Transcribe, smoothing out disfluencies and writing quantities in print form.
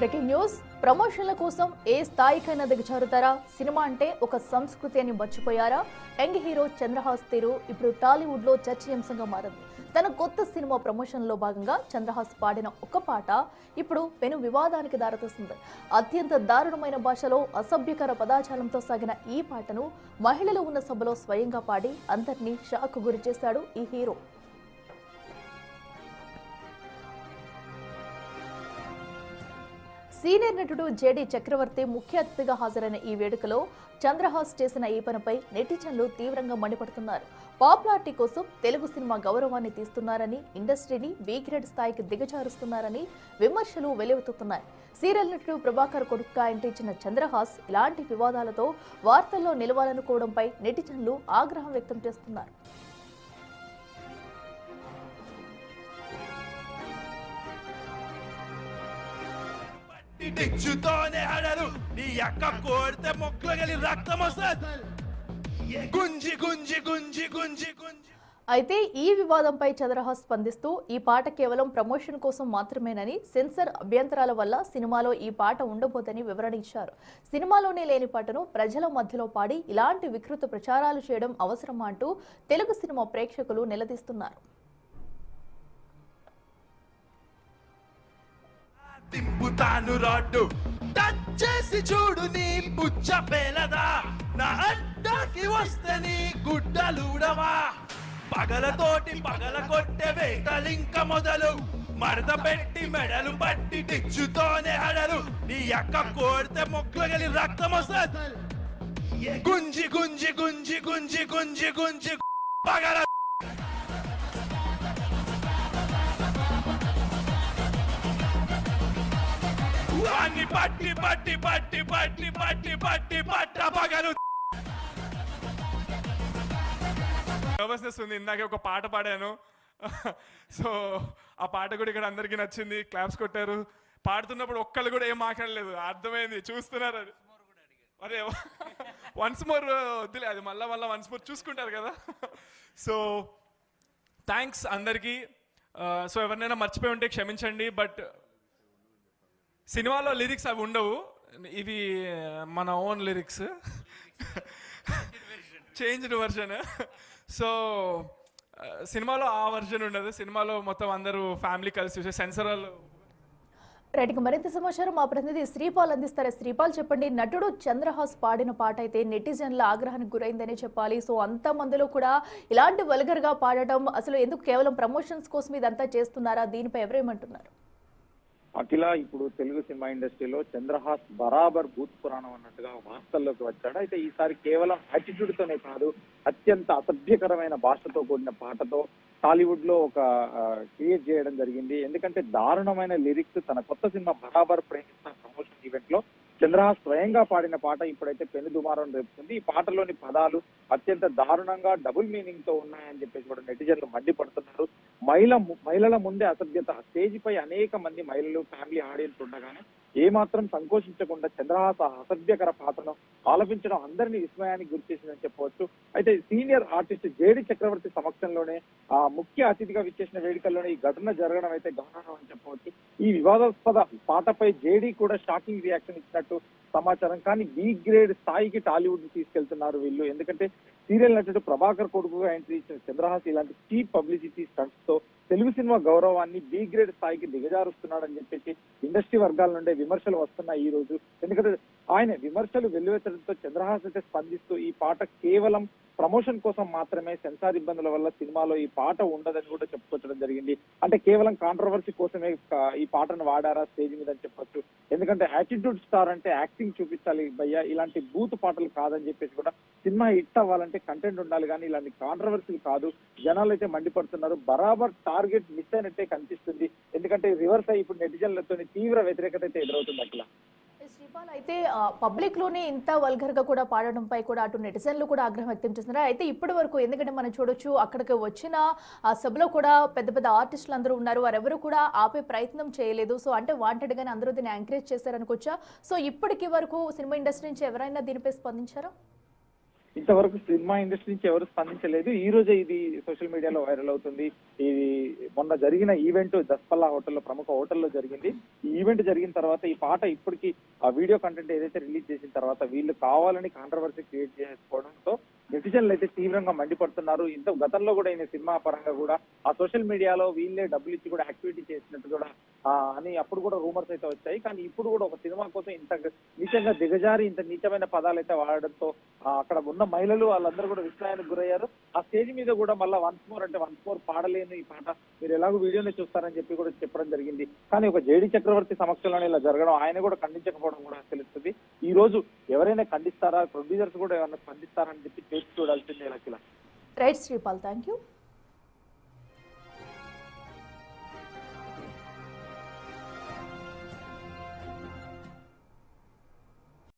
Breaking news. ప్రమోషన్ల కోసం ఏ స్థాయికైనా దిగజారుతారా? Cinema అంటే ఒక సంస్కృతి అని మర్చిపోయారా? యంగ్ హీరో చంద్రహాస్ తీరు ఇప్పుడు టాలీవుడ్ లో చర్చనీయాంశంగా మారింది. తన కొత్త సినిమా ప్రమోషన్లో భాగంగా చంద్రహాస్ పాడిన ఒక పాట ఇప్పుడు పెను వివాదానికి దారితీస్తుంది. అత్యంత దారుణమైన భాషలో అసభ్యకర పదాజాలంతో సాగిన ఈ పాటను మహిళలు ఉన్న సభలో స్వయంగా పాడి అందరినీ షాక్ గురి చేశాడు ఈ హీరో. సీనియర్ నటుడు జేడీ చక్రవర్తి ముఖ్య అతిథిగా హాజరైన ఈ వేడుకలో చంద్రహాస్ చేసిన ఈ పనిపై నెటిజన్లు తీవ్రంగా మండిపడుతున్నారు. పాపులారిటీ కోసం తెలుగు సినిమా గౌరవాన్ని తీస్తున్నారని, ఇండస్ట్రీని బి గ్రేడ్ స్థాయికి దిగజారుస్తున్నారని విమర్శలు వెలువెత్తుతున్నాయి. సీరియల్ నటుడు ప్రభాకర్ కొడుకుగా ఎంట్రీ ఇచ్చిన చంద్రహాస్ ఇలాంటి వివాదాలతో వార్తల్లో నిలవాలనుకోవడంపై నెటిజన్లు ఆగ్రహం వ్యక్తం చేస్తున్నారు. అయితే ఈ వివాదంపై చంద్రహాస్ స్పందిస్తూ ఈ పాట కేవలం ప్రమోషన్ కోసం మాత్రమేనని, సెన్సార్ అభ్యంతరాల వల్ల సినిమాలో ఈ పాట ఉండబోదని వివరణ ఇచ్చారు. సినిమాలోనే లేని పాటను ప్రజల మధ్యలో పాడి ఇలాంటి వికృత ప్రచారాలు చేయడం అవసరమా అంటూ తెలుగు సినిమా ప్రేక్షకులు నిలదీస్తున్నారు. తింపుతాను రాడ్డు టచ్ చేసి చూడు నీ పుచ్చ పేలదా, నా అడ్డాకి వస్తే నీ గుడ్డలుడవా, పగలతోటి పగల కొట్టే వేటలింక మొదలు, మడత పెట్టి మెడలు పట్టి టిచ్చుతోనే హడలు, నీ అక్క కోడితే మొక్కగలి రక్తం వస్తుంది, గుంజి గుంజి గుంజి గుంజి గుంజి గుంజి పగల పట్టి పట్టి పట్టి పట్టి పట్టి పట్టి పట్ట పగలు. నర్వస్నెస్ ఉంది. ఇందాకే ఒక పాట పాడాను, సో ఆ పాట కూడా ఇక్కడ అందరికీ నచ్చింది, క్లాప్స్ కొట్టారు. పాడుతున్నప్పుడు ఒక్కళ్ళు కూడా ఏం మాట్లాడలేదు, అర్థమైంది, చూస్తున్నారు. అది అదే వన్స్ మోర్ వద్దులే, అది మళ్ళా వన్స్ మోర్ చూసుకుంటారు కదా. సో థ్యాంక్స్ అందరికీ. సో ఎవరినైనా మర్చిపోయి ఉంటే క్షమించండి. బట్ సినిమాలో లిరిక్స్ అవి ఉండవు, ఇవి మన own lyrics, changed version. So సినిమాలో ఆ వర్షన్ ఉండదు, సినిమాలో మొత్తం అందరూ ఫ్యామిలీ కలిసి చూసే సెన్సర్. రైట్కి మరింత సమాచారం మా ప్రతినిధి శ్రీపాల్ అందిస్తారు. శ్రీపాల్, చెప్పండి. నటుడు చంద్రహాస్ పాడిన పాట అయితే నెటిజన్ల ఆగ్రహానికి గురైందని చెప్పాలి. సో అంత మందిలో కూడా ఇలాంటి వల్గర్గా పాడటం అసలు ఎందుకు? కేవలం ప్రమోషన్స్ కోసం ఇదంతా చేస్తున్నారా? దీనిపై ఎవరేమంటున్నారు? అఖిల, ఇప్పుడు తెలుగు సినిమా ఇండస్ట్రీలో చంద్రహాస్ బరాబర్ భూత్ పురాణం అన్నట్టుగా వార్తల్లోకి వచ్చాడు. అయితే ఈసారి కేవలం యాటిట్యూడ్ తోనే కాదు, అత్యంత అసభ్యకరమైన భాషతో కూడిన పాటతో టాలీవుడ్ లో ఒక క్రియేట్ చేయడం జరిగింది. ఎందుకంటే దారుణమైన లిరిక్స్, తన కొత్త సినిమా బరాబర్ ప్రేమిస్తున్న ప్రమోషన్ ఈవెంట్ లో చంద్రహాస్ స్వయంగా పాడిన పాట ఇప్పుడైతే పెను దుమారం రేపుతుంది. ఈ పాటలోని పదాలు అత్యంత దారుణంగా డబుల్ మీనింగ్ తో ఉన్నాయని చెప్పేసి కూడా నెటిజన్లు మండిపడుతున్నారు. మహిళల ముందే అసభ్యత, స్టేజ్ పై అనేక మంది మహిళలు, ఫ్యామిలీ ఆడియన్స్ ఉండగానే ఏమాత్రం సంకోచించకుండా చంద్రహాస్ అసభ్యకర పాటను ఆలపించడం అందరినీ విస్మయానికి గురిచేసిందని చెప్పవచ్చు. అయితే సీనియర్ ఆర్టిస్ట్ జేడీ చక్రవర్తి సమక్షంలోనే ముఖ్య అతిథిగా విచ్చేసిన వేడుకల్లోనే ఈ ఘటన జరగడం అయితే గమనం అని చెప్పవచ్చు. ఈ వివాదాస్పద పాటపై జేడీ కూడా షాకింగ్ రియాక్షన్ ఇచ్చినట్టు సమాచారం. కానీ బి గ్రేడ్ స్థాయికి టాలీవుడ్ తీసుకెళ్తున్నారు వీళ్ళు. ఎందుకంటే సీరియల్ నటుడు ప్రభాకర్ కొడుకుగా ఎంట్రీ ఇచ్చిన చంద్రహాస్ ఇలాంటి చీప్ పబ్లిసిటీ స్టంట్స్ తో తెలుగు సినిమా గౌరవాన్ని బి గ్రేడ్ స్థాయికి దిగజారుస్తున్నాడని చెప్పేసి ఇండస్ట్రీ వర్గాల నుండే విమర్శలు వస్తున్నాయి ఈ రోజు. ఎందుకంటే ఆయన విమర్శలు వెల్లువెత్తడంతో చంద్రహాస్ అయితే స్పందిస్తూ ఈ పాట కేవలం ప్రమోషన్ కోసం మాత్రమే, సెన్సార్ ఇబ్బందుల వల్ల సినిమాలో ఈ పాట ఉండదని కూడా చెప్పుకొచ్చడం జరిగింది. అంటే కేవలం కాంట్రవర్సీ కోసమే ఈ పాటను వాడారా స్టేజ్ మీద అని చెప్పొచ్చు. ఎందుకంటే యాటిట్యూడ్ స్టార్ అంటే యాక్టింగ్ చూపించాలి భయ్యా, ఇలాంటి బూత్ పాటలు కాదని చెప్పేసి కూడా సినిమా హిట్ అవ్వాలంటే కంటెంట్ ఉండాలి, కానీ ఇలాంటి కాంట్రవర్సీలు కాదు. జనాలు అయితే మండిపడుతున్నారు. బరాబర్ టార్గెట్ మిస్ అయినట్టే కనిపిస్తుంది. ఎందుకంటే రివర్స్ అయ్యి ఇప్పుడు నెటిజన్లతో తీవ్ర వ్యతిరేకత అయితే ఎదురవుతుంది అట్లా. శ్రీపాల్, అయితే పబ్లిక్ లోనే ఇంత వల్గర్ గా కూడా పాడడంపై కూడా అటు నెటిజన్లు కూడా ఆగ్రహం వ్యక్తం చేస్తున్నారు. అయితే ఇప్పటి వరకు, ఎందుకంటే మనం చూడొచ్చు, అక్కడికి వచ్చిన సభలో కూడా పెద్ద పెద్ద ఆర్టిస్టులు అందరూ ఉన్నారు, వారెవరు కూడా ఆపే ప్రయత్నం చేయలేదు. సో అంటే వాంటెడ్ గానే అందరూ దీన్ని ఎంకరేజ్ చేశారనుకోవచ్చా? సో ఇప్పటికి వరకు సినిమా ఇండస్ట్రీ నుంచి ఎవరైనా దీనిపై స్పందించారా? ఇంతవరకు సినిమా ఇండస్ట్రీ నుంచి ఎవరు స్పందించలేదు. ఈ రోజే ఇది సోషల్ మీడియాలో వైరల్ అవుతుంది. ఇది మొన్న జరిగిన ఈవెంట్ దస్పల్లా హోటల్లో, ప్రముఖ హోటల్లో జరిగింది. ఈ ఈవెంట్ జరిగిన తర్వాత ఈ పాట ఇప్పటికీ ఆ వీడియో కంటెంట్ ఏదైతే రిలీజ్ చేసిన తర్వాత వీళ్ళు కావాలని కాంట్రవర్సీ క్రియేట్ చేసుకోవడంతో నెటిజన్లు అయితే తీవ్రంగా మండిపడుతున్నారు. గతంలో కూడా ఈయన సినిమా పరంగా కూడా ఆ సోషల్ మీడియాలో వీళ్ళే డబ్బులు ఇచ్చి కూడా యాక్టివిటీ చేసినట్టు కూడా అని అప్పుడు కూడా రూమర్స్ అయితే వచ్చాయి. కానీ ఇప్పుడు కూడా ఒక సినిమా కోసం ఇంత నీచంగా దిగజారి ఇంత నీచమైన పదాలు అయితే వాడడంతో అక్కడ ఉన్న మహిళలు వాళ్ళందరూ కూడా విస్మయానికి గురయ్యారు. ఆ స్టేజ్ మీద కూడా మళ్ళీ వన్స్ మోర్ పాడలేను ఈ పాట, మీరు ఎలాగో వీడియోనే చూస్తారని చెప్పి కూడా చెప్పడం జరిగింది. కానీ ఒక జేడి చక్రవర్తి సమక్షంలోనే ఇలా జరగడం, ఆయన కూడా ఖండించకపోవడం కూడా తెలుస్తుంది. ఈ రోజు ఎవరైనా ఖండిస్తారా, ప్రొడ్యూసర్స్ కూడా ఏమైనా స్పందిస్తారా అని చెప్పి చూడాల్సిందే. Right Sripal, thank you.